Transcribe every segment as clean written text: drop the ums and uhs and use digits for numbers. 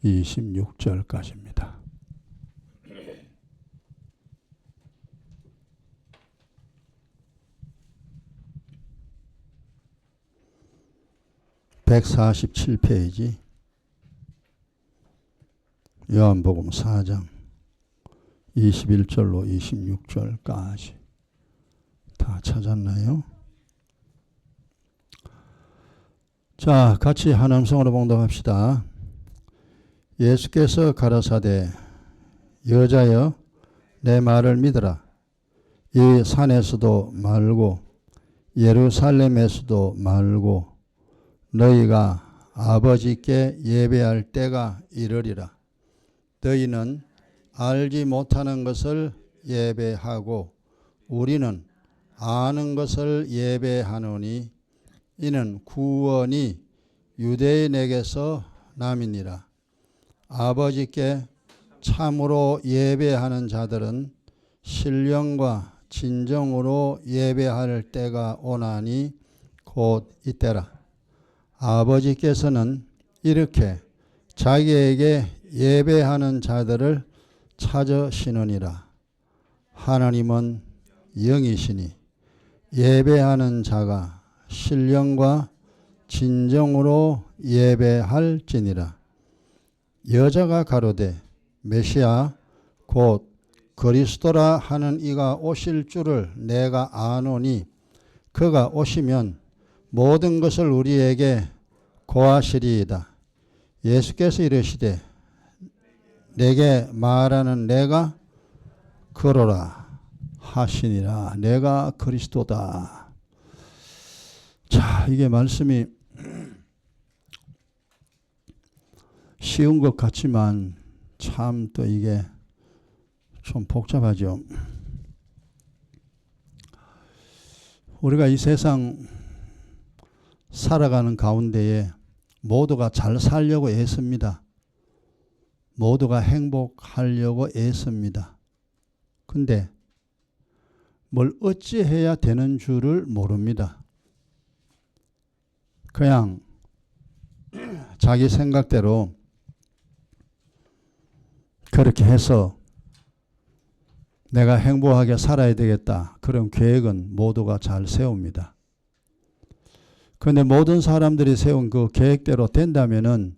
26절까지입니다. (147페이지) 요한복음 4장 21절로 26절까지 다 찾았나요? 자, 같이 한 음성으로 봉독합시다. 예수께서 가라사대 여자여 내 말을 믿으라. 이 산에서도 말고 예루살렘에서도 말고 너희가 아버지께 예배할 때가 이르리라. 너희는 알지 못하는 것을 예배하고 우리는 아는 것을 예배하노니 이는 구원이 유대인에게서 남이니라. 아버지께 참으로 예배하는 자들은 신령과 진정으로 예배할 때가 오나니 곧 이때라. 아버지께서는 이렇게 자기에게 예배하는 자들을 찾으시느니라. 하나님은 영이시니 예배하는 자가 신령과 진정으로 예배할지니라. 여자가 가로되 메시아 곧 그리스도라 하는 이가 오실 줄을 내가 아노니 그가 오시면 모든 것을 우리에게 고하시리이다. 예수께서 이르시되 내게 말하는 내가 그러라 하시니라. 내가 그리스도다. 자, 이게 말씀이 쉬운 것 같지만 참 또 이게 좀 복잡하죠. 우리가 이 세상 살아가는 가운데에 모두가 잘 살려고 애씁니다. 모두가 행복하려고 애씁니다. 근데 뭘 어찌해야 되는 줄을 모릅니다. 그냥 자기 생각대로 그렇게 해서 내가 행복하게 살아야 되겠다. 그런 계획은 모두가 잘 세웁니다. 그런데 모든 사람들이 세운 그 계획대로 된다면은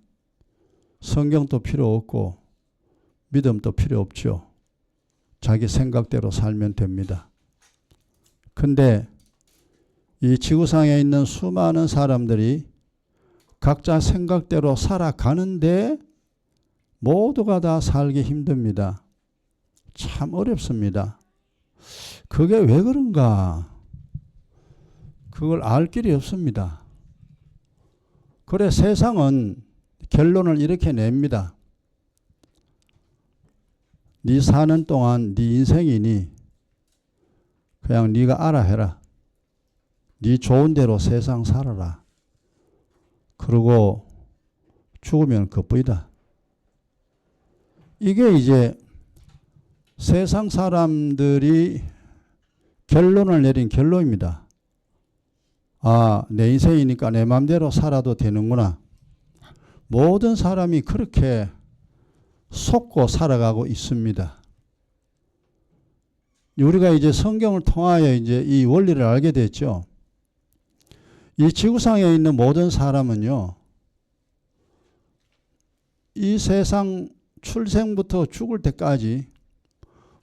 성경도 필요 없고 믿음도 필요 없죠. 자기 생각대로 살면 됩니다. 근데 이 지구상에 있는 수많은 사람들이 각자 생각대로 살아가는데 모두가 다 살기 힘듭니다. 참 어렵습니다. 그게 왜 그런가? 그걸 알 길이 없습니다. 그래 세상은 결론을 이렇게 냅니다. 네 사는 동안 네 인생이니 그냥 네가 알아 해라. 네 좋은 대로 세상 살아라. 그리고 죽으면 그뿐이다. 이게 이제 세상 사람들이 결론을 내린 결론입니다. 아, 내 인생이니까 내 마음대로 살아도 되는구나. 모든 사람이 그렇게 속고 살아가고 있습니다. 우리가 이제 성경을 통하여 이제 이 원리를 알게 됐죠. 이 지구상에 있는 모든 사람은요, 이 세상 출생부터 죽을 때까지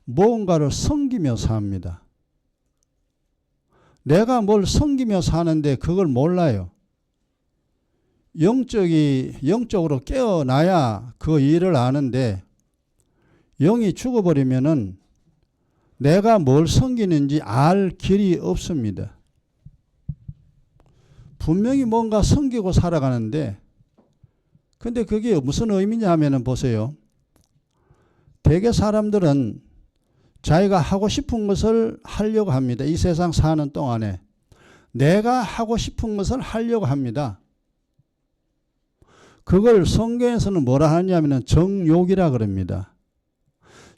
무언가를 섬기며 삽니다. 내가 뭘 섬기며 사는데 그걸 몰라요. 영적으로 깨어나야 그 일을 아는데 영이 죽어버리면은 내가 뭘 섬기는지 알 길이 없습니다. 분명히 뭔가 섬기고 살아가는데 근데 그게 무슨 의미냐 하면은 보세요. 대개 사람들은 자기가 하고 싶은 것을 하려고 합니다. 이 세상 사는 동안에 내가 하고 싶은 것을 하려고 합니다. 그걸 성경에서는 뭐라 하냐면 정욕이라 그럽니다.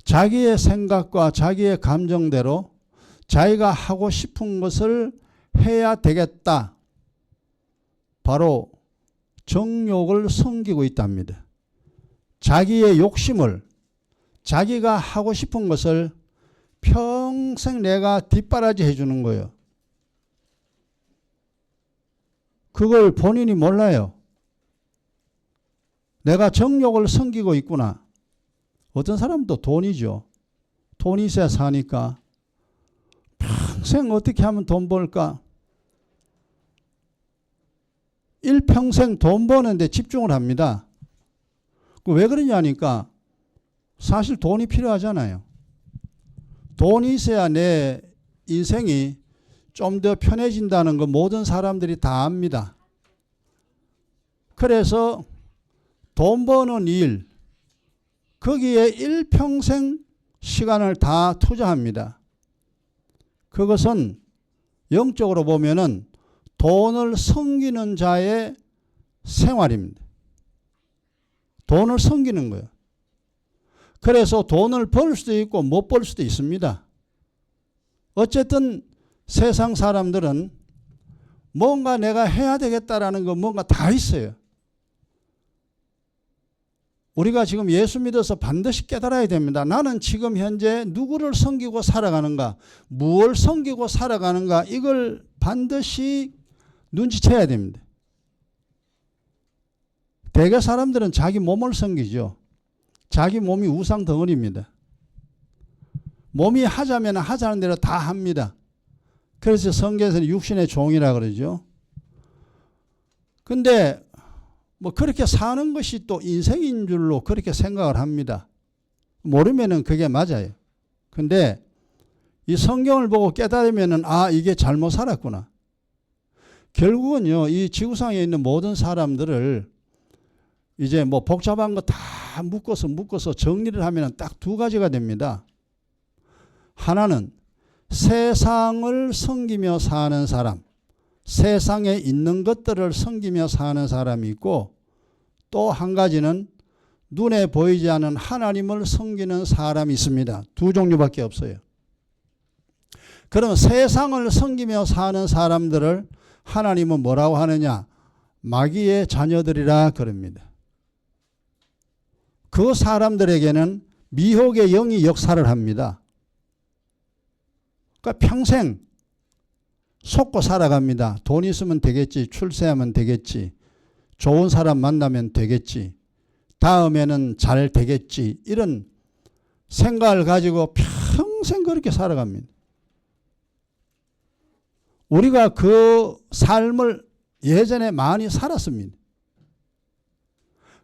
자기의 생각과 자기의 감정대로 자기가 하고 싶은 것을 해야 되겠다. 바로 정욕을 섬기고 있답니다. 자기의 욕심을, 자기가 하고 싶은 것을 평생 내가 뒷바라지 해주는 거예요. 그걸 본인이 몰라요. 내가 정욕을 섬기고 있구나. 어떤 사람은 또 돈이죠. 돈이 있어야 사니까 평생 어떻게 하면 돈 벌까? 일평생 돈 버는데 집중을 합니다. 왜 그러냐니까 사실 돈이 필요하잖아요. 돈이 있어야 내 인생이 좀 더 편해진다는 거 모든 사람들이 다 압니다. 그래서 돈 버는 일, 거기에 일평생 시간을 다 투자합니다. 그것은 영적으로 보면은 돈을 섬기는 자의 생활입니다. 돈을 섬기는 거예요. 그래서 돈을 벌 수도 있고 못 벌 수도 있습니다. 어쨌든 세상 사람들은 뭔가 내가 해야 되겠다라는 거 뭔가 다 있어요. 우리가 지금 예수 믿어서 반드시 깨달아야 됩니다. 나는 지금 현재 누구를 섬기고 살아가는가, 무엇을 섬기고 살아가는가, 이걸 반드시 눈치채야 됩니다. 대개 사람들은 자기 몸을 섬기죠. 자기 몸이 우상 덩어리입니다. 몸이 하자면 하자는 대로 다 합니다. 그래서 성경에서는 육신의 종이라 그러죠. 근데 뭐 그렇게 사는 것이 또 인생인 줄로 그렇게 생각을 합니다. 모르면은 그게 맞아요. 근데 이 성경을 보고 깨달으면은 아, 이게 잘못 살았구나. 결국은요, 이 지구상에 있는 모든 사람들을 이제 뭐 복잡한 거 다 묶어서 정리를 하면 딱 두 가지가 됩니다. 하나는 세상을 섬기며 사는 사람, 세상에 있는 것들을 섬기며 사는 사람이 있고, 또 한 가지는 눈에 보이지 않는 하나님을 섬기는 사람이 있습니다. 두 종류밖에 없어요. 그럼 세상을 섬기며 사는 사람들을 하나님은 뭐라고 하느냐? 마귀의 자녀들이라 그럽니다. 그 사람들에게는 미혹의 영이 역사를 합니다. 그러니까 평생 속고 살아갑니다. 돈 있으면 되겠지. 출세하면 되겠지. 좋은 사람 만나면 되겠지. 다음에는 잘 되겠지. 이런 생각을 가지고 평생 그렇게 살아갑니다. 우리가 그 삶을 예전에 많이 살았습니다.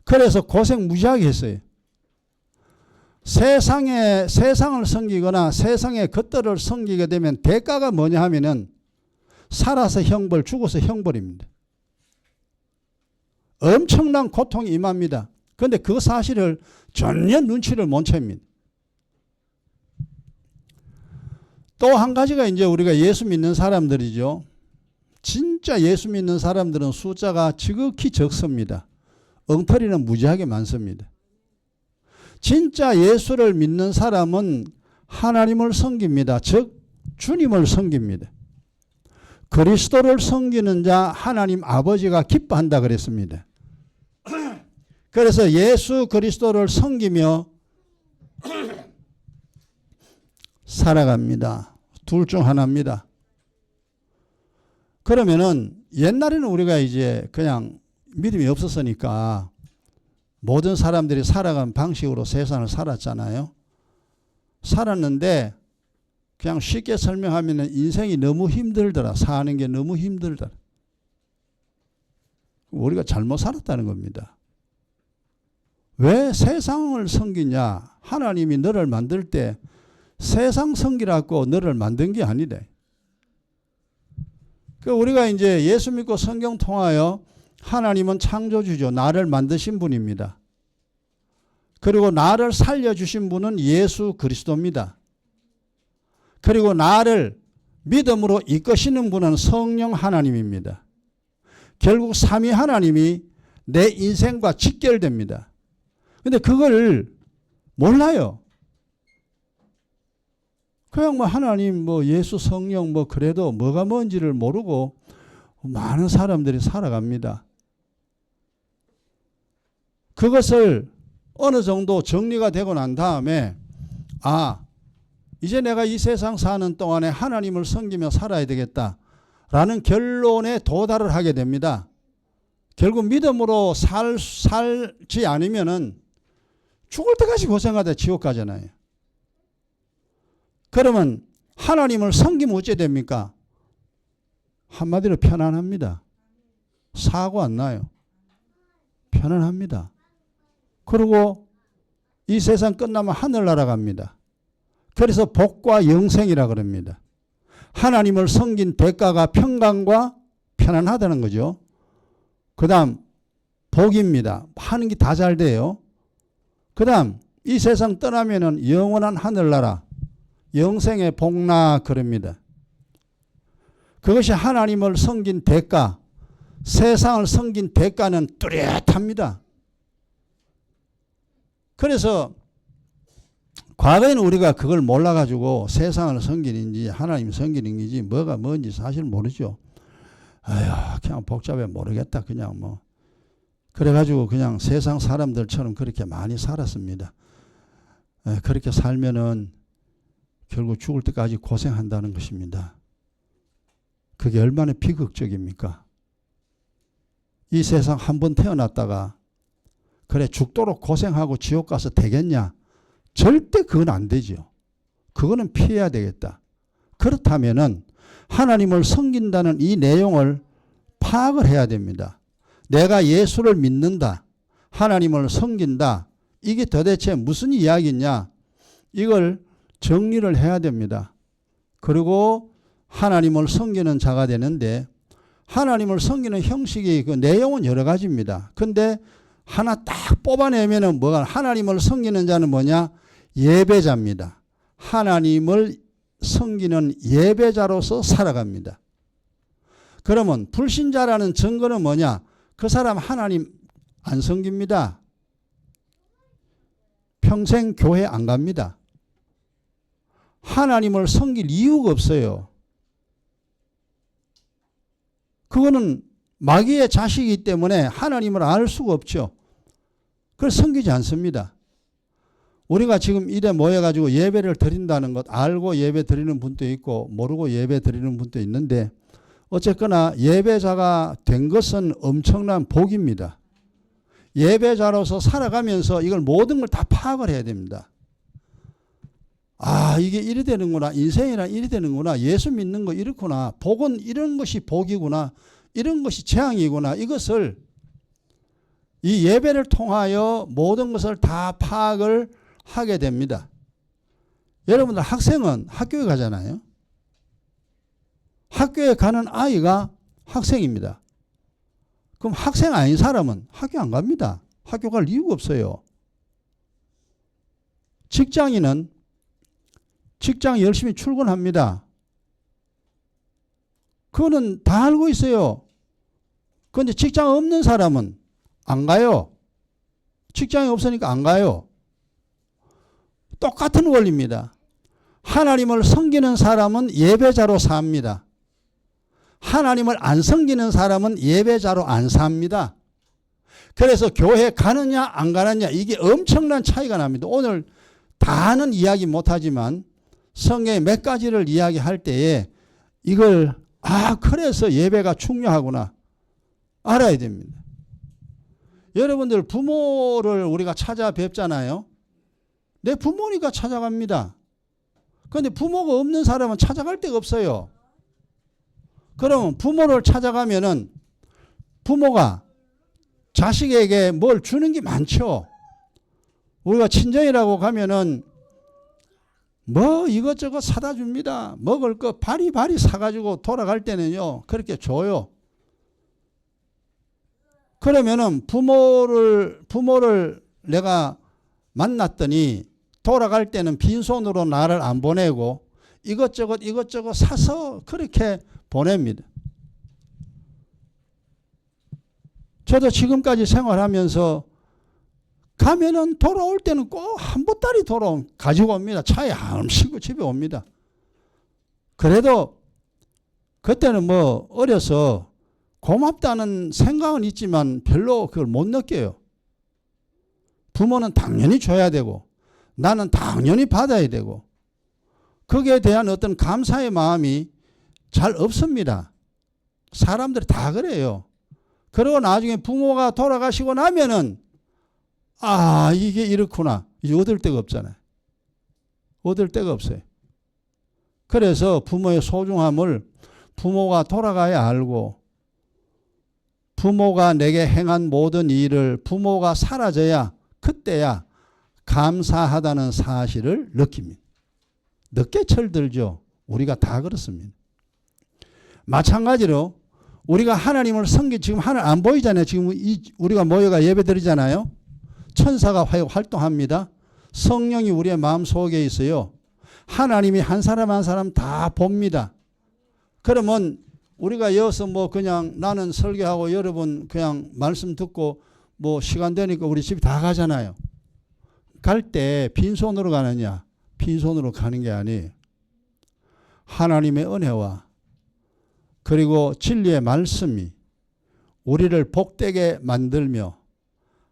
그래서 고생 무지하게 했어요. 세상을 섬기거나 세상의 것들을 섬기게 되면 대가가 뭐냐 하면은 살아서 형벌, 죽어서 형벌입니다. 엄청난 고통이 임합니다. 그런데 그 사실을 전혀 눈치를 못 챕니다. 또 한 가지가 이제 우리가 예수 믿는 사람들이죠. 진짜 예수 믿는 사람들은 숫자가 지극히 적습니다. 엉터리는 무지하게 많습니다. 진짜 예수를 믿는 사람은 하나님을 섬깁니다. 즉 주님을 섬깁니다. 그리스도를 섬기는 자 하나님 아버지가 기뻐한다 그랬습니다. 그래서 예수 그리스도를 섬기며 살아갑니다. 둘 중 하나입니다. 그러면은 옛날에는 우리가 이제 그냥 믿음이 없었으니까 모든 사람들이 살아가는 방식으로 세상을 살았잖아요. 살았는데 그냥 쉽게 설명하면 인생이 너무 힘들더라. 사는 게 너무 힘들더라. 우리가 잘못 살았다는 겁니다. 왜 세상을 섬기냐? 하나님이 너를 만들 때 세상 섬기라고 너를 만든 게 아니래. 우리가 이제 예수 믿고 성경 통하여 하나님은 창조주죠. 나를 만드신 분입니다. 그리고 나를 살려주신 분은 예수 그리스도입니다. 그리고 나를 믿음으로 이끄시는 분은 성령 하나님입니다. 결국 삼위 하나님이 내 인생과 직결됩니다. 근데 그걸 몰라요. 그냥 뭐 하나님, 뭐 예수, 성령, 뭐 그래도 뭐가 뭔지를 모르고 많은 사람들이 살아갑니다. 그것을 어느 정도 정리가 되고 난 다음에 이제 내가 이 세상 사는 동안에 하나님을 섬기며 살아야 되겠다라는 결론에 도달을 하게 됩니다. 결국 믿음으로 살지 않으면은 죽을 때까지 고생하다 지옥 가잖아요. 그러면 하나님을 섬기면 어째 됩니까? 한마디로 편안합니다. 사고 안 나요. 편안합니다. 그리고 이 세상 끝나면 하늘나라 갑니다. 그래서 복과 영생이라 그럽니다. 하나님을 섬긴 대가가 평강과 편안하다는 거죠. 그 다음 복입니다. 하는 게 다 잘 돼요. 그 다음 이 세상 떠나면은 영원한 하늘나라, 영생의 복나 그럽니다. 그것이 하나님을 섬긴 대가, 세상을 섬긴 대가는 뚜렷합니다. 그래서 과거에는 우리가 그걸 몰라가지고 세상을 섬기는지 하나님 섬기는지 뭐가 뭔지 사실 모르죠. 아휴, 그냥 복잡해 모르겠다. 그냥 뭐. 그래가지고 그냥 세상 사람들처럼 그렇게 많이 살았습니다. 그렇게 살면은 결국 죽을 때까지 고생한다는 것입니다. 그게 얼마나 비극적입니까? 이 세상 한 번 태어났다가 그래 죽도록 고생하고 지옥 가서 되겠냐? 절대 그건 안 되죠. 그거는 피해야 되겠다. 그렇다면은 하나님을 섬긴다는 이 내용을 파악을 해야 됩니다. 내가 예수를 믿는다. 하나님을 섬긴다. 이게 도대체 무슨 이야기냐? 이걸 정리를 해야 됩니다. 그리고 하나님을 섬기는 자가 되는데 하나님을 섬기는 형식이 그 내용은 여러 가지입니다. 근데 하나 딱 뽑아내면은 뭐가 하나님을 섬기는 자는 뭐냐? 예배자입니다. 하나님을 섬기는 예배자로서 살아갑니다. 그러면 불신자라는 증거는 뭐냐? 그 사람 하나님 안 섬깁니다. 평생 교회 안 갑니다. 하나님을 섬길 이유가 없어요. 그거는 마귀의 자식이기 때문에 하나님을 알 수가 없죠. 그래서 섬기지 않습니다. 우리가 지금 이래 모여가지고 예배를 드린다는 것 알고 예배 드리는 분도 있고 모르고 예배 드리는 분도 있는데 어쨌거나 예배자가 된 것은 엄청난 복입니다. 예배자로서 살아가면서 이걸 모든 걸 다 파악을 해야 됩니다. 이게 이래 되는구나. 인생이란 이래 되는구나. 예수 믿는 거 이렇구나. 복은 이런 것이 복이구나. 이런 것이 재앙이구나. 이것을 이 예배를 통하여 모든 것을 다 파악을 하게 됩니다. 여러분들 학생은 학교에 가잖아요. 학교에 가는 아이가 학생입니다. 그럼 학생 아닌 사람은 학교 안 갑니다. 학교 갈 이유가 없어요. 직장인은 직장 열심히 출근합니다. 그거는 다 알고 있어요. 그런데 직장 없는 사람은 안 가요. 직장이 없으니까 안 가요. 똑같은 원리입니다. 하나님을 섬기는 사람은 예배자로 삽니다. 하나님을 안 섬기는 사람은 예배자로 안 삽니다. 그래서 교회 가느냐 안 가느냐 이게 엄청난 차이가 납니다. 오늘 다는 이야기 못하지만 성경의 몇 가지를 이야기할 때에 이걸 그래서 예배가 중요하구나 알아야 됩니다. 여러분들 부모를 우리가 찾아뵙잖아요. 내 부모니까 찾아갑니다. 그런데 부모가 없는 사람은 찾아갈 데가 없어요. 그러면 부모를 찾아가면은 부모가 자식에게 뭘 주는 게 많죠. 우리가 친정이라고 가면은 뭐 이것저것 사다 줍니다. 먹을 거 바리바리 사가지고 돌아갈 때는요 그렇게 줘요. 그러면은 부모를 내가 만났더니 돌아갈 때는 빈손으로 나를 안 보내고 이것저것 사서 그렇게 보냅니다. 저도 지금까지 생활하면서 가면은 돌아올 때는 꼭 한 보따리 가지고 옵니다. 차에 안 싣고 집에 옵니다. 그래도 그때는 뭐 어려서 고맙다는 생각은 있지만 별로 그걸 못 느껴요. 부모는 당연히 줘야 되고 나는 당연히 받아야 되고 거기에 대한 어떤 감사의 마음이 잘 없습니다. 사람들이 다 그래요. 그리고 나중에 부모가 돌아가시고 나면은 이게 이렇구나. 이제 얻을 데가 없잖아요. 얻을 데가 없어요. 그래서 부모의 소중함을 부모가 돌아가야 알고 부모가 내게 행한 모든 일을 부모가 사라져야 그때야 감사하다는 사실을 느낍니다. 늦게 철들죠. 우리가 다 그렇습니다. 마찬가지로 우리가 하나님을 지금 하늘 안 보이잖아요. 지금 우리가 모여가 예배 드리잖아요. 천사가 활동합니다. 성령이 우리의 마음속에 있어요. 하나님이 한 사람 한 사람 다 봅니다. 그러면 우리가 여기서 그냥 나는 설교하고 여러분 그냥 말씀 듣고 시간 되니까 우리 집 다 가잖아요. 갈 때 빈손으로 가느냐? 빈손으로 가는 게 아니에요. 하나님의 은혜와 그리고 진리의 말씀이 우리를 복되게 만들며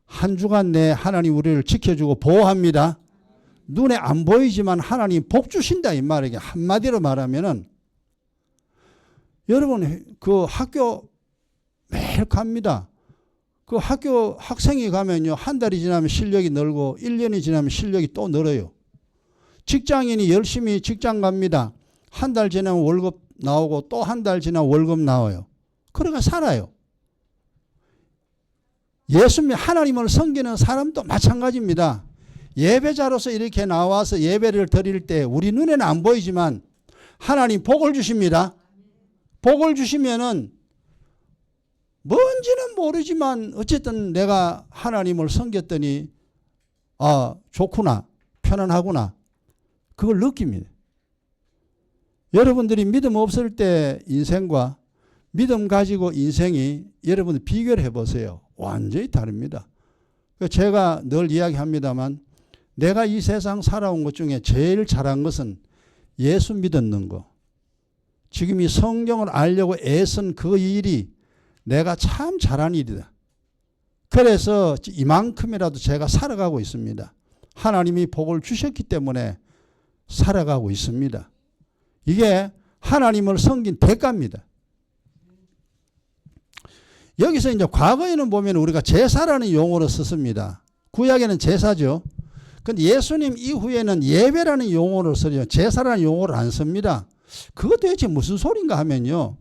한 주간 내에 하나님 우리를 지켜주고 보호합니다. 눈에 안 보이지만 하나님 복 주신다 이 말이에요. 한마디로 말하면은 여러분 그 학교 매일 갑니다. 그 학교 학생이 가면요 한 달이 지나면 실력이 늘고 1년이 지나면 실력이 또 늘어요. 직장인이 열심히 직장 갑니다. 한 달 지나면 월급 나오고 또 한 달 지나면 월급 나와요. 그러니까 살아요. 예수님 하나님을 섬기는 사람도 마찬가지입니다. 예배자로서 이렇게 나와서 예배를 드릴 때 우리 눈에는 안 보이지만 하나님 복을 주십니다. 복을 주시면은 뭔지는 모르지만 어쨌든 내가 하나님을 섬겼더니 좋구나 편안하구나 그걸 느낍니다. 여러분들이 믿음 없을 때 인생과 믿음 가지고 인생이 여러분들 비교를 해보세요. 완전히 다릅니다. 제가 늘 이야기합니다만 내가 이 세상 살아온 것 중에 제일 잘한 것은 예수 믿었는 거. 지금 이 성경을 알려고 애쓴 그 일이 내가 참 잘한 일이다. 그래서 이만큼이라도 제가 살아가고 있습니다. 하나님이 복을 주셨기 때문에 살아가고 있습니다. 이게 하나님을 섬긴 대가입니다. 여기서 이제 과거에는 보면 우리가 제사라는 용어를 썼습니다. 구약에는 제사죠. 근데 예수님 이후에는 예배라는 용어를 써요. 제사라는 용어를 안 씁니다. 그거 도대체 무슨 소린가 하면요.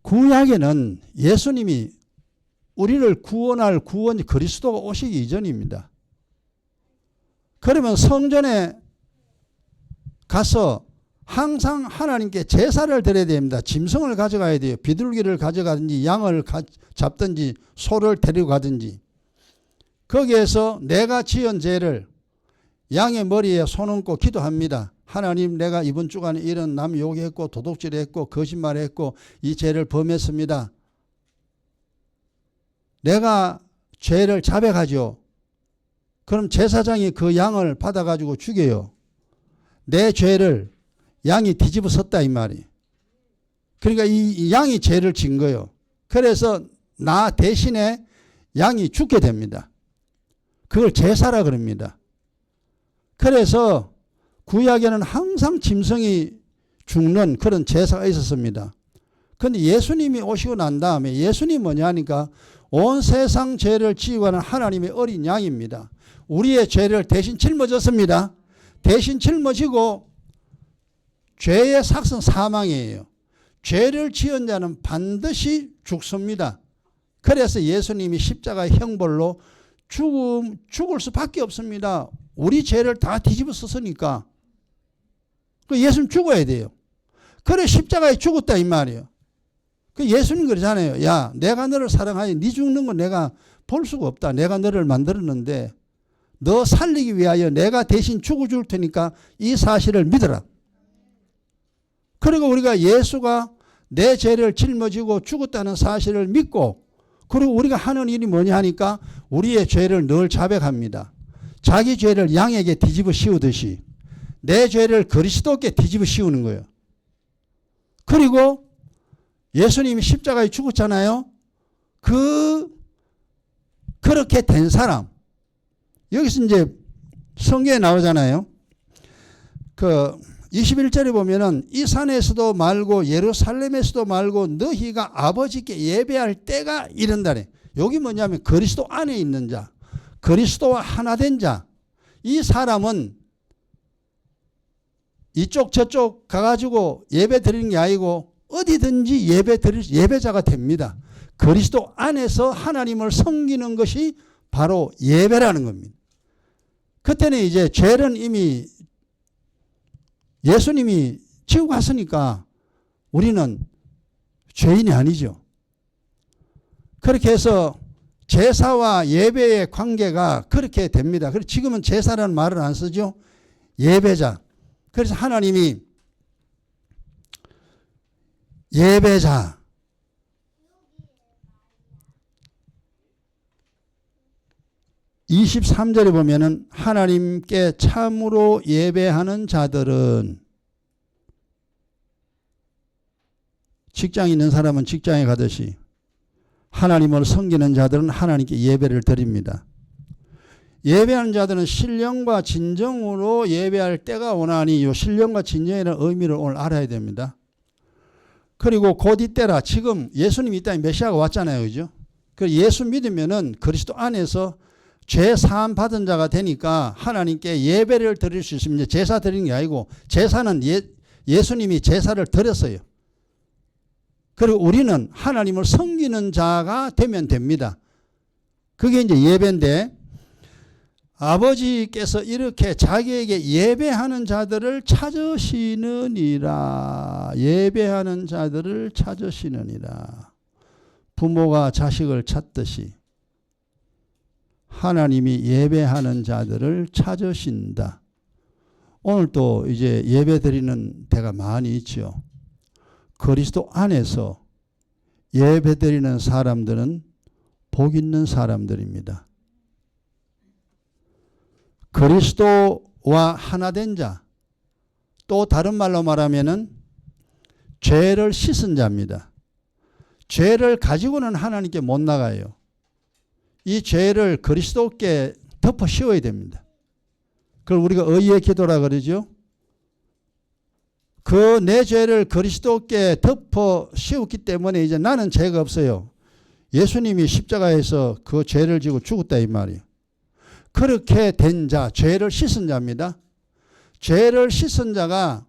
구약에는 예수님이 우리를 구원할 구원이 그리스도가 오시기 이전입니다. 그러면 성전에 가서 항상 하나님께 제사를 드려야 됩니다. 짐승을 가져가야 돼요. 비둘기를 가져가든지 양을 잡든지 소를 데리고 가든지 거기에서 내가 지은 죄를 양의 머리에 손 얹고 기도합니다. 하나님 내가 이번 주간에 이런 남 욕했고 도둑질했고 거짓말했고 이 죄를 범했습니다. 내가 죄를 자백하죠. 그럼 제사장이 그 양을 받아가지고 죽여요. 내 죄를 양이 뒤집어 썼다 이 말이에요. 그러니까 이 양이 죄를 진 거예요. 그래서 나 대신에 양이 죽게 됩니다. 그걸 제사라 그럽니다. 그래서 구약에는 항상 짐승이 죽는 그런 제사가 있었습니다. 그런데 예수님이 오시고 난 다음에 예수님이 뭐냐 하니까 온 세상 죄를 지우고 하는 하나님의 어린 양입니다. 우리의 죄를 대신 짊어졌습니다. 대신 짊어지고 죄의 삭은 사망이에요. 죄를 지은 자는 반드시 죽습니다. 그래서 예수님이 십자가의 형벌로 죽을 수밖에 없습니다. 우리 죄를 다 뒤집어 썼으니까. 예수님 죽어야 돼요. 그래 십자가에 죽었다 이 말이에요. 예수님 그러잖아요. 야 내가 너를 사랑하니 네 죽는 건 내가 볼 수가 없다. 내가 너를 만들었는데 너 살리기 위하여 내가 대신 죽어줄 테니까 이 사실을 믿어라. 그리고 우리가 예수가 내 죄를 짊어지고 죽었다는 사실을 믿고 그리고 우리가 하는 일이 뭐냐 하니까 우리의 죄를 늘 자백합니다. 자기 죄를 양에게 뒤집어 씌우듯이 내 죄를 그리스도께 뒤집어 씌우는 거예요. 그리고 예수님이 십자가에 죽었잖아요. 그 그렇게 된 사람. 여기서 이제 성경에 나오잖아요. 그 21절에 보면은 이 산에서도 말고 예루살렘에서도 말고 너희가 아버지께 예배할 때가 이른다네. 여기 뭐냐면 그리스도 안에 있는 자, 그리스도와 하나 된 자. 이 사람은 이쪽 저쪽 가가지고 예배 드리는 게 아니고 어디든지 예배자가 됩니다. 그리스도 안에서 하나님을 섬기는 것이 바로 예배라는 겁니다. 그때는 이제 죄는 이미 예수님이 지고 갔으니까 우리는 죄인이 아니죠. 그렇게 해서 제사와 예배의 관계가 그렇게 됩니다. 그래서 지금은 제사라는 말을 안 쓰죠. 예배자. 그래서 하나님이 예배자, 23절에 보면은 하나님께 참으로 예배하는 자들은, 직장에 있는 사람은 직장에 가듯이 하나님을 섬기는 자들은 하나님께 예배를 드립니다. 예배하는 자들은 신령과 진정으로 예배할 때가 오나니, 이 신령과 진정이라는 의미를 오늘 알아야 됩니다. 그리고 곧 이때라, 지금 예수님이 이 땅에 메시아가 왔잖아요. 그죠? 그 예수 믿으면은 그리스도 안에서 죄 사함 받은 자가 되니까 하나님께 예배를 드릴 수 있습니다. 제사 드리는 게 아니고, 제사는 예수님이 제사를 드렸어요. 그리고 우리는 하나님을 섬기는 자가 되면 됩니다. 그게 이제 예배인데, 아버지께서 이렇게 자기에게 예배하는 자들을 찾으시느니라. 예배하는 자들을 찾으시느니라. 부모가 자식을 찾듯이 하나님이 예배하는 자들을 찾으신다. 오늘 또 이제 예배 드리는 데가 많이 있죠. 그리스도 안에서 예배 드리는 사람들은 복 있는 사람들입니다. 그리스도와 하나 된 자, 또 다른 말로 말하면은 죄를 씻은 자입니다. 죄를 가지고는 하나님께 못 나가요. 이 죄를 그리스도께 덮어 씌워야 됩니다. 그걸 우리가 의의 기도라 그러죠. 그 내 죄를 그리스도께 덮어 씌웠기 때문에 이제 나는 죄가 없어요. 예수님이 십자가에서 그 죄를 지고 죽었다 이 말이에요. 그렇게 된 자, 죄를 씻은 자입니다. 죄를 씻은 자가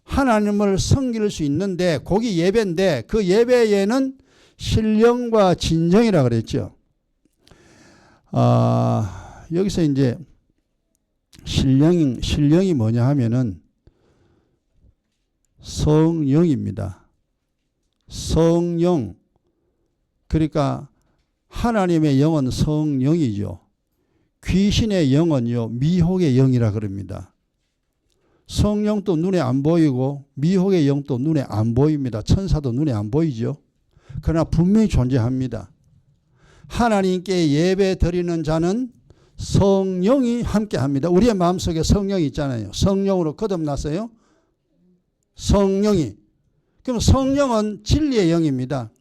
하나님을 섬길 수 있는데, 거기 예배인데 그 예배에는 신령과 진정이라 그랬죠. 여기서 이제 신령이 뭐냐 하면은 성령입니다. 성령. 그러니까 하나님의 영은 성령이죠. 귀신의 영은요, 미혹의 영이라 그럽니다. 성령도 눈에 안 보이고 미혹의 영도 눈에 안 보입니다. 천사도 눈에 안 보이죠. 그러나 분명히 존재합니다. 하나님께 예배 드리는 자는 성령이 함께합니다. 우리의 마음속에 성령이 있잖아요. 성령으로 거듭났어요. 성령이. 그럼 성령은 진리의 영입니다.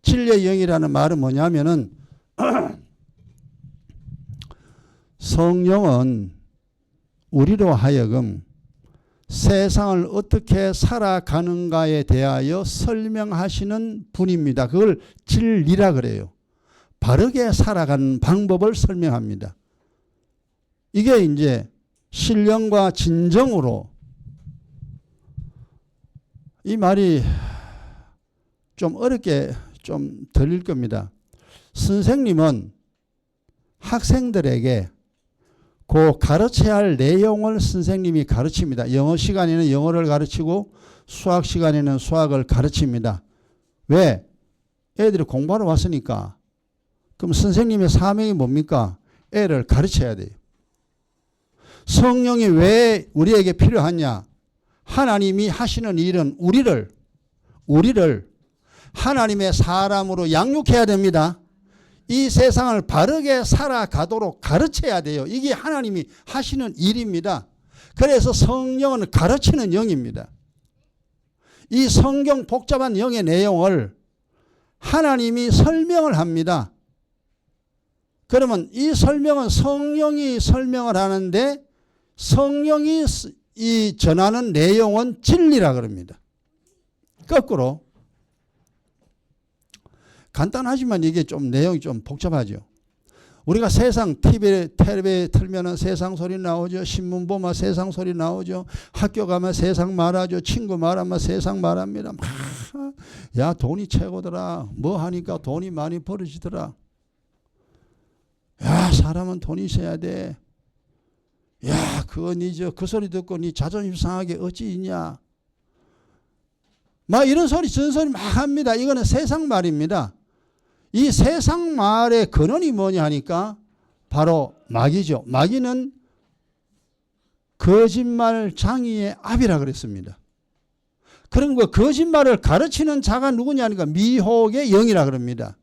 진리의 영이라는 말은 뭐냐면은 성령은 우리로 하여금 세상을 어떻게 살아가는가에 대하여 설명하시는 분입니다. 그걸 진리라 그래요. 바르게 살아가는 방법을 설명합니다. 이게 이제 신령과 진정으로, 이 말이 좀 어렵게 좀 들릴 겁니다. 선생님은 학생들에게 그 가르쳐야 할 내용을 선생님이 가르칩니다. 영어 시간에는 영어를 가르치고 수학 시간에는 수학을 가르칩니다. 왜? 애들이 공부하러 왔으니까. 그럼 선생님의 사명이 뭡니까? 애를 가르쳐야 돼요. 성령이 왜 우리에게 필요하냐? 하나님이 하시는 일은 우리를 하나님의 사람으로 양육해야 됩니다. 이 세상을 바르게 살아가도록 가르쳐야 돼요. 이게 하나님이 하시는 일입니다. 그래서 성령은 가르치는 영입니다. 이 성경 복잡한 영의 내용을 하나님이 설명을 합니다. 그러면 이 설명은 성령이 설명을 하는데 성령이 이 전하는 내용은 진리라 그럽니다. 거꾸로. 간단하지만 이게 좀 내용이 좀 복잡하죠. 우리가 세상 TV에 틀면은 세상 소리 나오죠. 신문 보면 세상 소리 나오죠. 학교 가면 세상 말하죠. 친구 말하면 세상 말합니다. 야, 돈이 최고더라. 뭐 하니까 돈이 많이 벌어지더라. 야, 사람은 돈이 있어야 돼. 야, 그거 그 소리 듣고 네 자존심 상하게 어찌 있냐. 막 이런 소리 전소리 막 합니다. 이거는 세상 말입니다. 이 세상 말의 근원이 뭐냐 하니까 바로 마귀죠. 마귀는 거짓말 장이의 압이라 그랬습니다. 그런 거 거짓말을 가르치는 자가 누구냐 하니까 미혹의 영이라 그럽니다.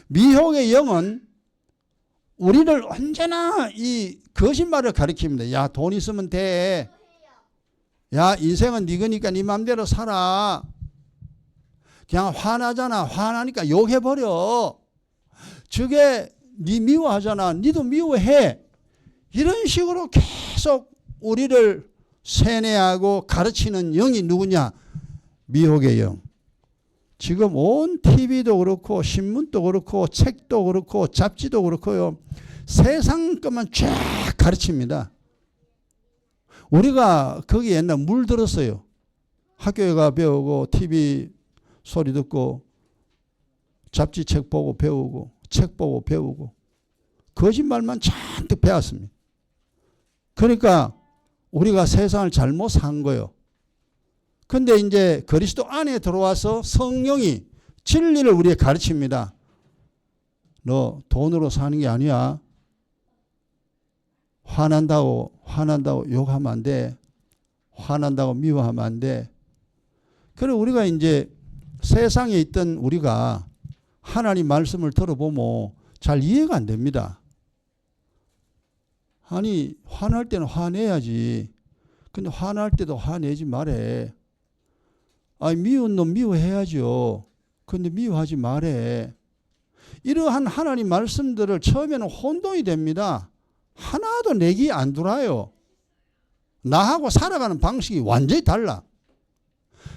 미혹의 영은 우리를 언제나 이 거짓말을 가르칩니다. 야, 돈 있으면 돼. 야, 인생은 네 거니까 네 맘대로 살아. 그냥 화나잖아. 화나니까 욕해버려. 저게 네 미워하잖아. 니도 미워해. 이런 식으로 계속 우리를 세뇌하고 가르치는 영이 누구냐? 미혹의 영. 지금 온 TV도 그렇고 신문도 그렇고 책도 그렇고 잡지도 그렇고요. 세상 것만 쫙 가르칩니다. 우리가 거기 옛날 물들었어요. 학교에 가 배우고 TV 소리 듣고 잡지 책 보고 배우고 책 보고 배우고 거짓말만 잔뜩 배웠습니다. 그러니까 우리가 세상을 잘못 산 거예요. 근데 이제 그리스도 안에 들어와서 성령이 진리를 우리에게 가르칩니다. 너 돈으로 사는 게 아니야. 화난다고 욕하면 안 돼. 화난다고 미워하면 안 돼. 그리고 우리가 이제 세상에 있던 우리가 하나님 말씀을 들어보면 잘 이해가 안 됩니다. 아니, 화날 때는 화내야지. 근데 화날 때도 화내지 말해. 아니, 미운 놈 미워해야죠. 근데 미워하지 말해. 이러한 하나님 말씀들을 처음에는 혼동이 됩니다. 하나도 내기 안 돌아요. 나하고 살아가는 방식이 완전히 달라.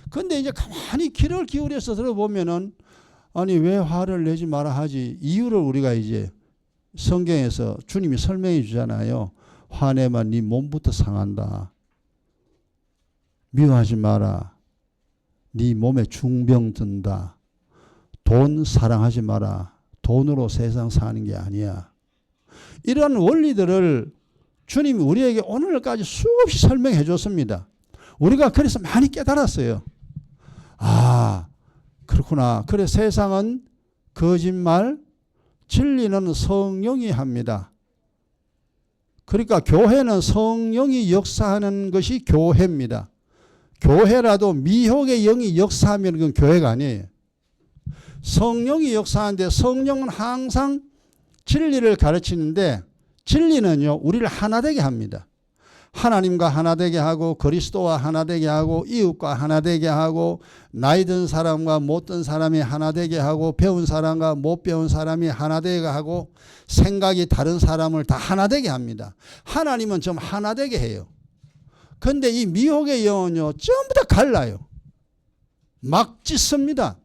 근데 이제 가만히 귀를 기울여서 들어보면은 아니, 왜 화를 내지 마라 하지? 이유를 우리가 이제 성경에서 주님이 설명해 주잖아요. 화내면 네 몸부터 상한다. 미워하지 마라. 네 몸에 중병 든다. 돈 사랑하지 마라. 돈으로 세상 사는 게 아니야. 이런 원리들을 주님이 우리에게 오늘까지 수없이 설명해 줬습니다. 우리가 그래서 많이 깨달았어요. 아, 그렇구나. 그래, 세상은 거짓말, 진리는 성령이 합니다. 그러니까 교회는 성령이 역사하는 것이 교회입니다. 교회라도 미혹의 영이 역사하면 그건 교회가 아니에요. 성령이 역사하는데 성령은 항상 진리를 가르치는데 진리는요, 우리를 하나 되게 합니다. 하나님과 하나 되게 하고 그리스도와 하나 되게 하고 이웃과 하나 되게 하고 나이 든 사람과 못 든 사람이 하나 되게 하고 배운 사람과 못 배운 사람이 하나 되게 하고 생각이 다른 사람을 다 하나 되게 합니다. 하나님은 좀 하나 되게 해요. 그런데 이 미혹의 영은요, 전부 다 갈라요. 막 찢습니다.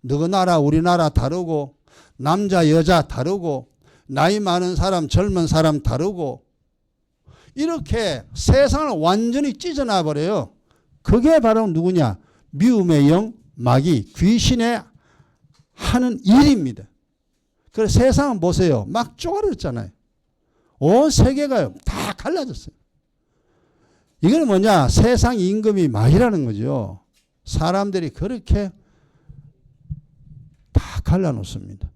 너희 나라 우리 나라 다르고 남자 여자 다르고 나이 많은 사람 젊은 사람 다르고 이렇게 세상을 완전히 찢어놔 버려요. 그게 바로 누구냐? 미움의 영, 마귀, 귀신의 하는 일입니다. 그래서 세상은 보세요. 막 쪼가렸잖아요. 온 세계가 다 갈라졌어요. 이건 뭐냐? 세상 임금이 마귀라는 거죠. 사람들이 그렇게 다 갈라놓습니다.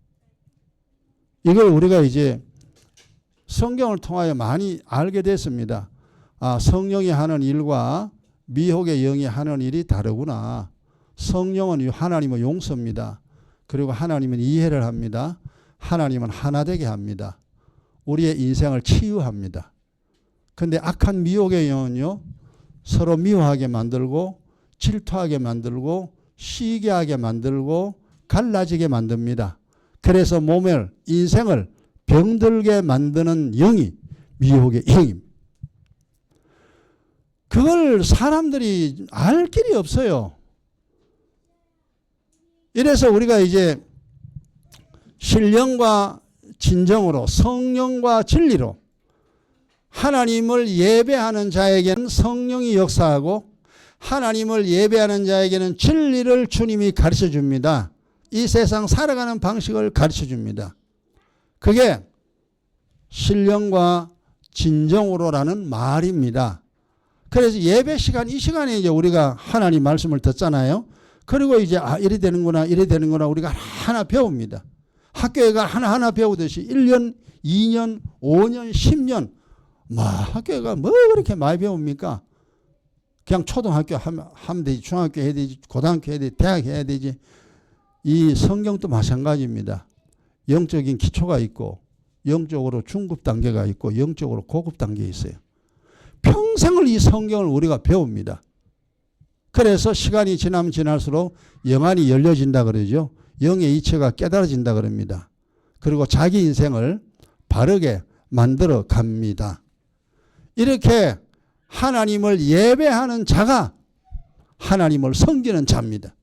이걸 우리가 이제 성경을 통하여 많이 알게 됐습니다. 아, 성령이 하는 일과 미혹의 영이 하는 일이 다르구나. 성령은 하나님의 용서입니다. 그리고 하나님은 이해를 합니다. 하나님은 하나 되게 합니다. 우리의 인생을 치유합니다. 근데 악한 미혹의 영은요, 서로 미워하게 만들고 질투하게 만들고 시기하게 만들고 갈라지게 만듭니다. 그래서 몸을, 인생을 병들게 만드는 영이 미혹의 영입니다. 그걸 사람들이 알 길이 없어요. 이래서 우리가 이제 신령과 진정으로 성령과 진리로 하나님을 예배하는 자에게는 성령이 역사하고 하나님을 예배하는 자에게는 진리를 주님이 가르쳐 줍니다. 이 세상 살아가는 방식을 가르쳐 줍니다. 그게 신령과 진정으로라는 말입니다. 그래서 예배 시간, 이 시간에 이제 우리가 하나님 말씀을 듣잖아요. 그리고 이제 이래 되는구나, 이래 되는구나 우리가 하나 배웁니다. 학교에 가 하나하나 배우듯이 1년, 2년, 5년, 10년 학교에 가 뭐 그렇게 많이 배웁니까? 그냥 초등학교 하면 되지, 중학교 해야 되지, 고등학교 해야 되지, 대학 해야 되지. 이 성경도 마찬가지입니다. 영적인 기초가 있고 영적으로 중급 단계가 있고 영적으로 고급 단계가 있어요. 평생을 이 성경을 우리가 배웁니다. 그래서 시간이 지나면 지날수록 영안이 열려진다 그러죠. 영의 이치가 깨달아진다 그럽니다. 그리고 자기 인생을 바르게 만들어 갑니다. 이렇게 하나님을 예배하는 자가 하나님을 섬기는 자입니다.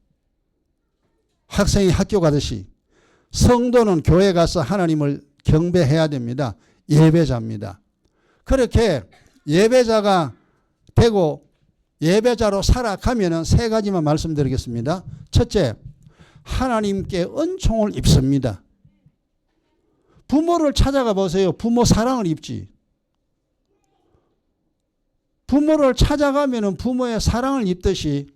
학생이 학교 가듯이 성도는 교회 가서 하나님을 경배해야 됩니다. 예배자입니다. 그렇게 예배자가 되고 예배자로 살아가면은 세 가지만 말씀드리겠습니다. 첫째, 하나님께 은총을 입습니다. 부모를 찾아가 보세요. 부모 사랑을 입지. 부모를 찾아가면은 부모의 사랑을 입듯이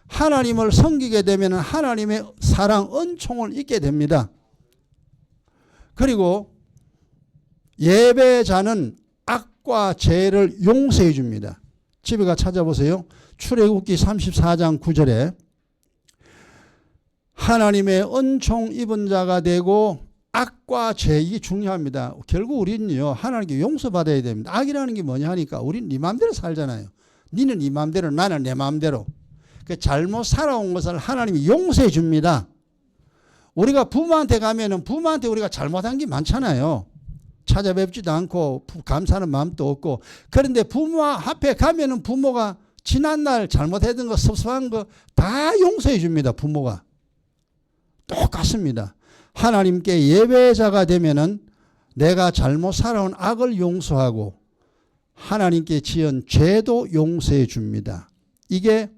하나님을 섬기게 되면은 하나님의 사랑, 은총을 입게 됩니다. 그리고 예배자는 악과 죄를 용서해 줍니다. 집에 가 찾아보세요. 출애굽기 34장 9절에 하나님의 은총 입은 자가 되고 악과 죄, 이게 중요합니다. 결국 우리는요 하나님께 용서받아야 됩니다. 악이라는 게 뭐냐 하니까 우리는 네 마음대로 살잖아요. 니는 네 마음대로, 나는 내 마음대로. 그 잘못 살아온 것을 하나님이 용서해 줍니다. 우리가 부모한테 가면은 부모한테 우리가 잘못한 게 많잖아요. 찾아뵙지도 않고 감사하는 마음도 없고. 그런데 부모 앞에 가면은 부모가 지난날 잘못했던 거, 섭섭한 거 다 용서해 줍니다. 부모가. 똑같습니다. 하나님께 예배자가 되면은 내가 잘못 살아온 악을 용서하고 하나님께 지은 죄도 용서해 줍니다. 이게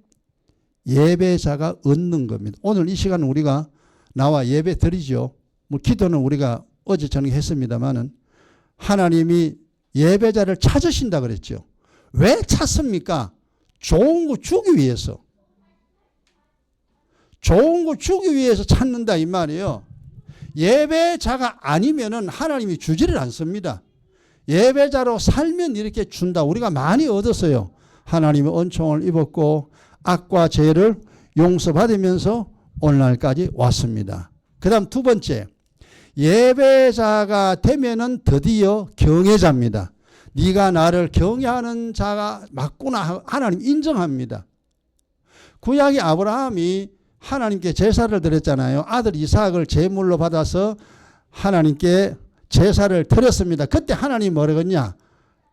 예배자가 얻는 겁니다. 오늘 이 시간 우리가 나와 예배 드리죠. 뭐 기도는 우리가 어제 저녁에 했습니다마는 하나님이 예배자를 찾으신다 그랬죠. 왜 찾습니까? 좋은 거 주기 위해서. 좋은 거 주기 위해서 찾는다 이 말이에요. 예배자가 아니면은 하나님이 주지를 않습니다. 예배자로 살면 이렇게 준다. 우리가 많이 얻었어요. 하나님의 은총을 입었고 악과 죄를 용서받으면서 오늘날까지 왔습니다. 그 다음 두 번째, 예배자가 되면은 드디어 경외자입니다. 네가 나를 경외하는 자가 맞구나 하나님 인정합니다. 구약의 아브라함이 하나님께 제사를 드렸잖아요. 아들 이삭을 제물로 받아서 하나님께 제사를 드렸습니다. 그때 하나님이 뭐라 그랬냐?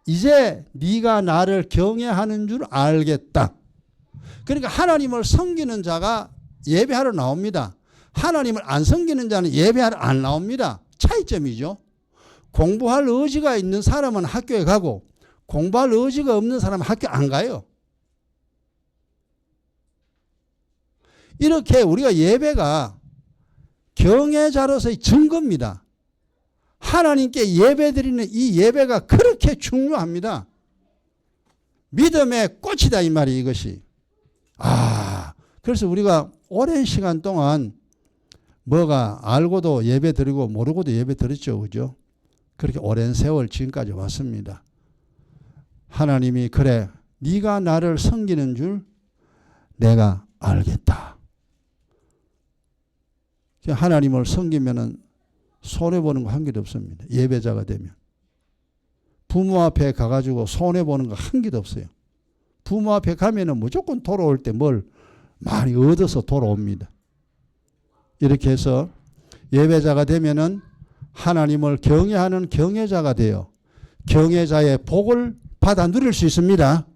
이제 네가 나를 경외하는 줄 알겠다. 그러니까 하나님을 섬기는 자가 예배하러 나옵니다. 하나님을 안 섬기는 자는 예배하러 안 나옵니다. 차이점이죠. 공부할 의지가 있는 사람은 학교에 가고 공부할 의지가 없는 사람은 학교 안 가요. 이렇게 우리가 예배가 경외자로서의 증거입니다. 하나님께 예배드리는 이 예배가 그렇게 중요합니다. 믿음의 꽃이다 이 말이 이것이. 그래서 우리가 오랜 시간 동안 뭐가 알고도 예배 드리고 모르고도 예배 드렸죠. 그죠? 그렇게 오랜 세월 지금까지 왔습니다. 하나님이 그래 네가 나를 섬기는 줄 내가 알겠다. 하나님을 섬기면은 손해보는 거 한 개도 없습니다. 예배자가 되면. 부모 앞에 가가지고 손해보는 거 한 개도 없어요. 부모 앞에 가면은 무조건 돌아올 때 뭘 많이 얻어서 돌아옵니다. 이렇게 해서 예배자가 되면은 하나님을 경외하는 경외자가 되어 경외자의 복을 받아 누릴 수 있습니다.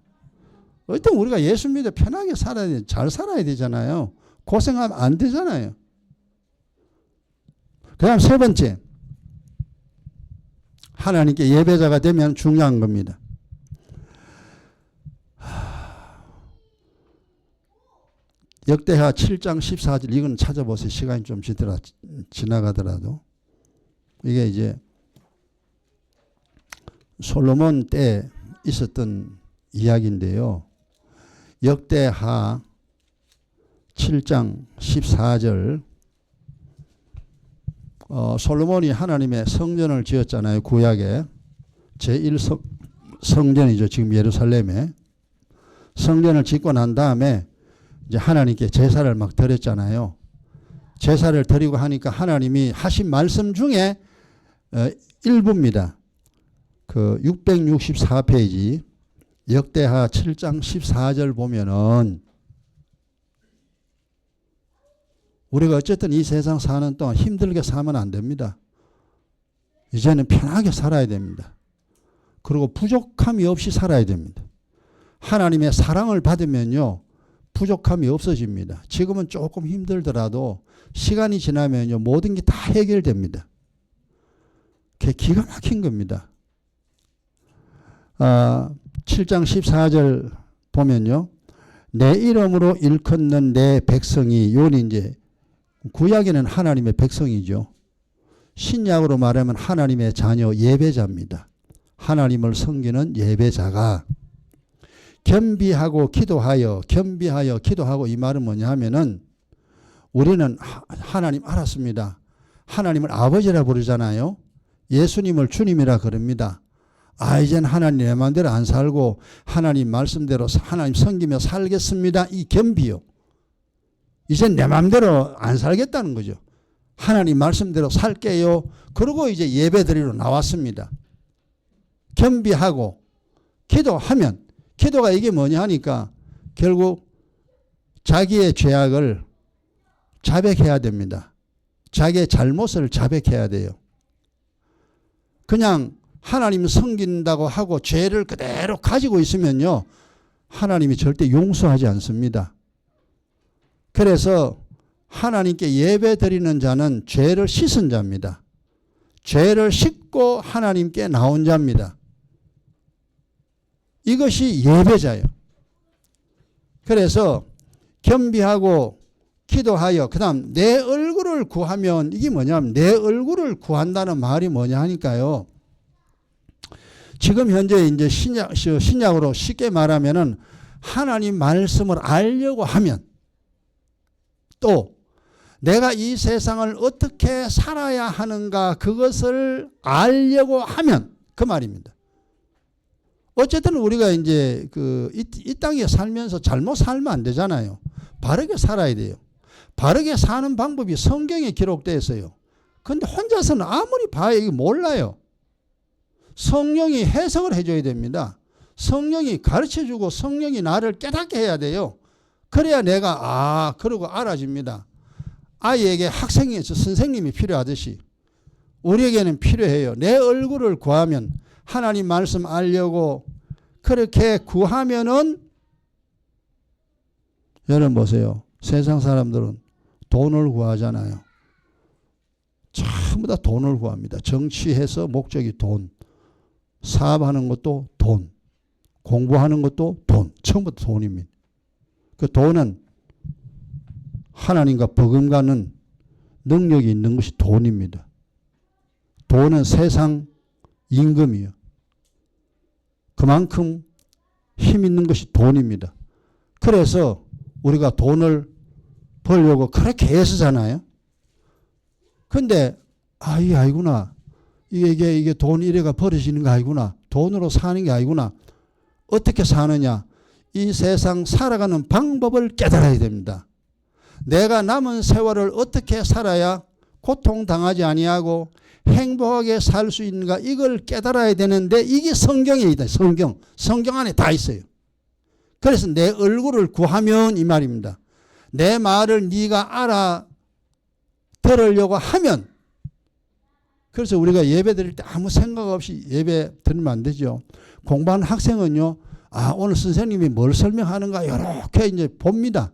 어떤 우리가 예수 믿어 편하게 살아야 돼. 잘 살아야 되잖아요. 고생하면 안 되잖아요. 그 다음 세 번째, 하나님께 예배자가 되면 중요한 겁니다. 역대하 7장 14절 이건 찾아보세요. 시간이 좀 지나가더라도. 이게 이제 솔로몬 때 있었던 이야기인데요. 역대하 7장 14절 솔로몬이 하나님의 성전을 지었잖아요. 구약에 제1성전이죠. 지금 예루살렘에. 성전을 짓고 난 다음에 이제 하나님께 제사를 막 드렸잖아요. 제사를 드리고 하니까 하나님이 하신 말씀 중에 일부입니다. 그 664페이지 역대하 7장 14절 보면은 우리가 어쨌든 이 세상 사는 동안 힘들게 살면 안 됩니다. 이제는 편하게 살아야 됩니다. 그리고 부족함이 없이 살아야 됩니다. 하나님의 사랑을 받으면요. 부족함이 없어집니다. 지금은 조금 힘들더라도 시간이 지나면요. 모든 게 다 해결됩니다. 그게 기가 막힌 겁니다. 7장 14절 보면요. 내 이름으로 일컫는 내 백성이 요니 이제 구약에는 하나님의 백성이죠. 신약으로 말하면 하나님의 자녀 예배자입니다. 하나님을 섬기는 예배자가 겸비하고 기도하여 기도하고 이 말은 뭐냐 하면은 우리는 하나님 알았습니다. 하나님을 아버지라 부르잖아요. 예수님을 주님이라 그럽니다. 이젠 하나님 내 마음대로 안 살고 하나님 말씀대로 하나님 섬기며 살겠습니다. 이 겸비요. 이젠 내 마음대로 안 살겠다는 거죠. 하나님 말씀대로 살게요. 그러고 이제 예배드리러 나왔습니다. 겸비하고 기도하면 기도가 이게 뭐냐 하니까 결국 자기의 죄악을 자백해야 됩니다. 자기의 잘못을 자백해야 돼요. 그냥 하나님 섬긴다고 하고 죄를 그대로 가지고 있으면요. 하나님이 절대 용서하지 않습니다. 그래서 하나님께 예배 드리는 자는 죄를 씻은 자입니다. 죄를 씻고 하나님께 나온 자입니다. 이것이 예배자예요. 그래서 겸비하고 기도하여 그 다음 내 얼굴을 구하면 이게 뭐냐면 내 얼굴을 구한다는 말이 뭐냐 하니까요. 지금 현재 이제 신약으로 쉽게 말하면은 하나님 말씀을 알려고 하면 또 내가 이 세상을 어떻게 살아야 하는가 그것을 알려고 하면 그 말입니다. 어쨌든 우리가 이제 이 땅에 살면서 잘못 살면 안 되잖아요. 바르게 살아야 돼요. 바르게 사는 방법이 성경에 기록되어 있어요. 그런데 혼자서는 아무리 봐야 이게 몰라요. 성령이 해석을 해줘야 됩니다. 성령이 가르쳐주고 성령이 나를 깨닫게 해야 돼요. 그래야 내가 그러고 알아집니다. 아이에게 학생에서 선생님이 필요하듯이 우리에게는 필요해요. 내 얼굴을 구하면 하나님 말씀 알려고 그렇게 구하면은 여러분 보세요. 세상 사람들은 돈을 구하잖아요. 전부 다 돈을 구합니다. 정치해서 목적이 돈. 사업하는 것도 돈. 공부하는 것도 돈. 전부 다 돈입니다. 그 돈은 하나님과 버금가는 능력이 있는 것이 돈입니다. 돈은 세상 임금이요. 그만큼 힘 있는 것이 돈입니다. 그래서 우리가 돈을 벌려고 그렇게 애쓰잖아요. 근데 이게 아니구나. 이게 돈 이래가 벌어지는 거 아니구나. 돈으로 사는 게 아니구나. 어떻게 사느냐. 이 세상 살아가는 방법을 깨달아야 됩니다. 내가 남은 세월을 어떻게 살아야 고통당하지 아니하고 행복하게 살 수 있는가 이걸 깨달아야 되는데 이게 성경에 있다. 성경 안에 다 있어요. 그래서 내 얼굴을 구하면 이 말입니다. 내 말을 네가 알아들으려고 하면 그래서 우리가 예배 드릴 때 아무 생각 없이 예배 드리면 안 되죠. 공부하는 학생은요, 아, 오늘 선생님이 뭘 설명하는가 이렇게 이제 봅니다.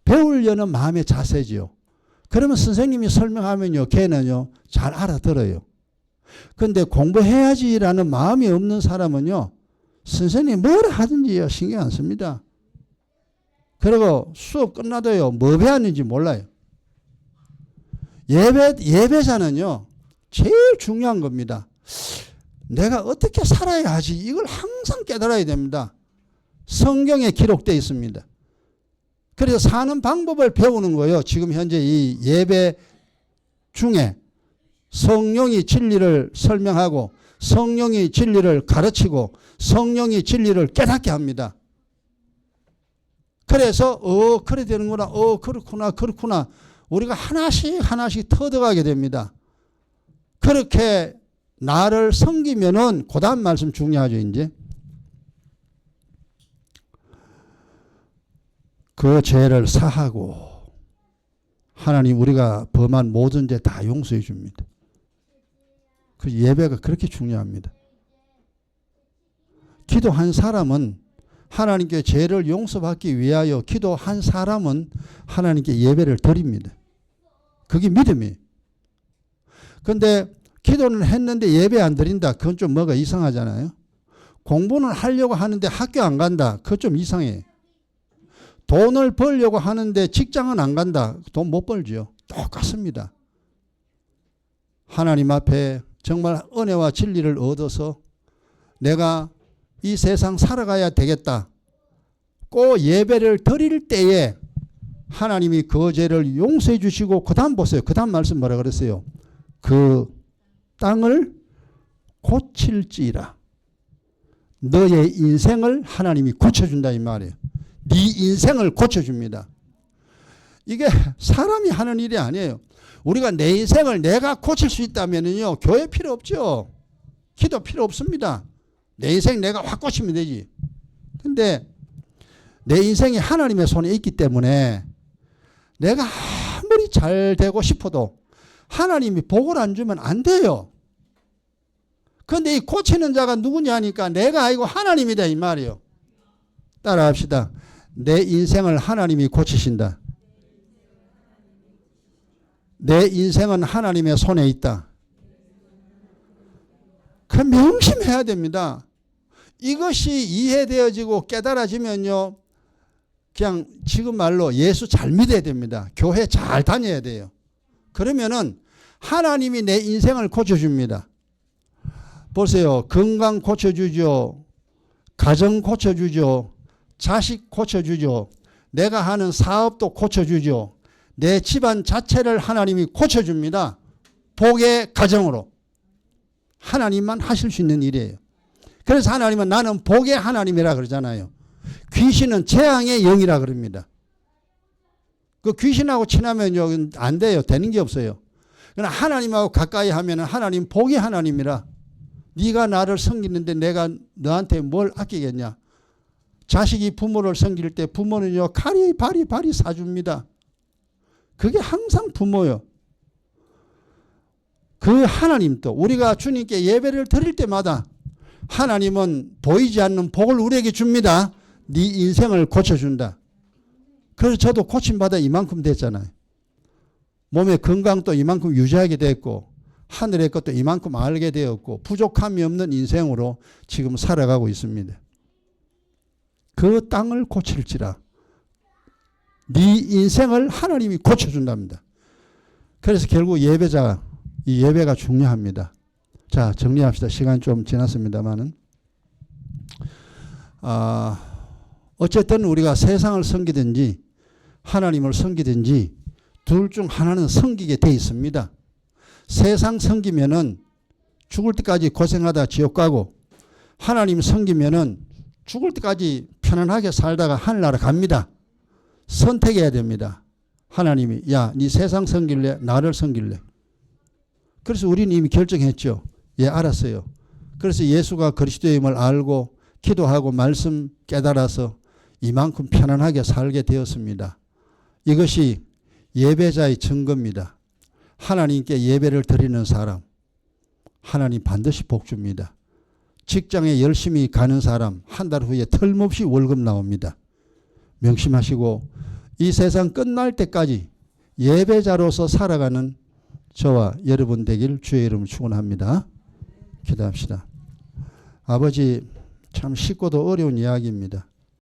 배우려는 마음의 자세지요. 그러면 선생님이 설명하면요, 걔는요, 잘 알아들어요. 그런데 공부해야지라는 마음이 없는 사람은요, 선생님이 뭐라 하든지요, 신경 안 씁니다. 그리고 수업 끝나도요, 뭐 배웠는지 몰라요. 예배자는요, 제일 중요한 겁니다. 내가 어떻게 살아야 하지? 이걸 항상 깨달아야 됩니다. 성경에 기록되어 있습니다. 그래서 사는 방법을 배우는 거예요. 지금 현재 이 예배 중에 성령이 진리를 설명하고 성령이 진리를 가르치고 성령이 진리를 깨닫게 합니다. 그래서 그래 되는구나. 그렇구나. 우리가 하나씩 터득하게 됩니다. 그렇게 나를 섬기면은 그 다음 말씀 중요하죠. 이제 그 죄를 사하고 하나님 우리가 범한 모든 죄 다 용서해 줍니다. 그 예배가 그렇게 중요합니다. 기도한 사람은 하나님께 죄를 용서받기 위하여 기도한 사람은 하나님께 예배를 드립니다. 그게 믿음이에요. 그런데 기도는 했는데 예배 안 드린다. 그건 좀 뭐가 이상하잖아요. 공부는 하려고 하는데 학교 안 간다. 그건 좀 이상해. 돈을 벌려고 하는데 직장은 안 간다. 돈 못 벌죠. 똑같습니다. 하나님 앞에 정말 은혜와 진리를 얻어서 내가 이 세상 살아가야 되겠다. 꼭 예배를 드릴 때에 하나님이 그 죄를 용서해 주시고 그 다음 보세요. 그 다음 말씀 뭐라 그랬어요? 그 땅을 고칠지라. 너의 인생을 하나님이 고쳐준다 이 말이에요. 네 인생을 고쳐줍니다. 이게 사람이 하는 일이 아니에요. 우리가 내 인생을 내가 고칠 수 있다면요, 교회 필요 없죠. 기도 필요 없습니다. 내 인생 내가 확 고치면 되지. 근데 내 인생이 하나님의 손에 있기 때문에 내가 아무리 잘 되고 싶어도 하나님이 복을 안 주면 안 돼요. 그런데 이 고치는 자가 누구냐 하니까 내가 아니고 하나님이다 이 말이에요. 따라 합시다. 내 인생을 하나님이 고치신다. 내 인생은 하나님의 손에 있다. 그 명심해야 됩니다. 이것이 이해되어지고 깨달아지면요, 그냥 지금 말로 예수 잘 믿어야 됩니다. 교회 잘 다녀야 돼요. 그러면은 하나님이 내 인생을 고쳐줍니다. 보세요. 건강 고쳐주죠. 가정 고쳐주죠. 자식 고쳐주죠. 내가 하는 사업도 고쳐주죠. 내 집안 자체를 하나님이 고쳐줍니다. 복의 가정으로. 하나님만 하실 수 있는 일이에요. 그래서 하나님은 나는 복의 하나님이라 그러잖아요. 귀신은 재앙의 영이라 그럽니다. 그 귀신하고 친하면요, 안 돼요. 되는 게 없어요. 그러나 하나님하고 가까이 하면 하나님 복의 하나님이라. 네가 나를 섬기는데 내가 너한테 뭘 아끼겠냐. 자식이 부모를 섬길 때 부모는요, 가리 바리 사줍니다. 그게 항상 부모요. 그 하나님도 우리가 주님께 예배를 드릴 때마다 하나님은 보이지 않는 복을 우리에게 줍니다. 네 인생을 고쳐준다. 그래서 저도 고침받아 이만큼 됐잖아요. 몸의 건강도 이만큼 유지하게 됐고 하늘의 것도 이만큼 알게 되었고 부족함이 없는 인생으로 지금 살아가고 있습니다. 그 땅을 고칠지라. 네 인생을 하나님이 고쳐준답니다. 그래서 결국 예배자, 이 예배가 중요합니다. 자, 정리합시다. 시간 좀 지났습니다만은. 어쨌든 우리가 세상을 섬기든지 하나님을 섬기든지 둘 중 하나는 섬기게 돼 있습니다. 세상 섬기면은 죽을 때까지 고생하다 지옥 가고 하나님 섬기면은 죽을 때까지 편안하게 살다가 하늘나라 갑니다. 선택해야 됩니다. 하나님이 야, 네 세상 섬길래? 나를 섬길래? 그래서 우리는 이미 결정했죠. 예, 알았어요. 그래서 예수가 그리스도임을 알고 기도하고 말씀 깨달아서 이만큼 편안하게 살게 되었습니다. 이것이 예배자의 증거입니다. 하나님께 예배를 드리는 사람, 하나님 반드시 복 줍니다. 직장에 열심히 가는 사람, 한 달 후에 털없이 월급 나옵니다. 명심하시고 이 세상 끝날 때까지 예배자로서 살아가는 저와 여러분 되길 주의 이름으로 축원합니다. 기도합시다. 아버지, 참 쉽고도 어려운 이야기입니다.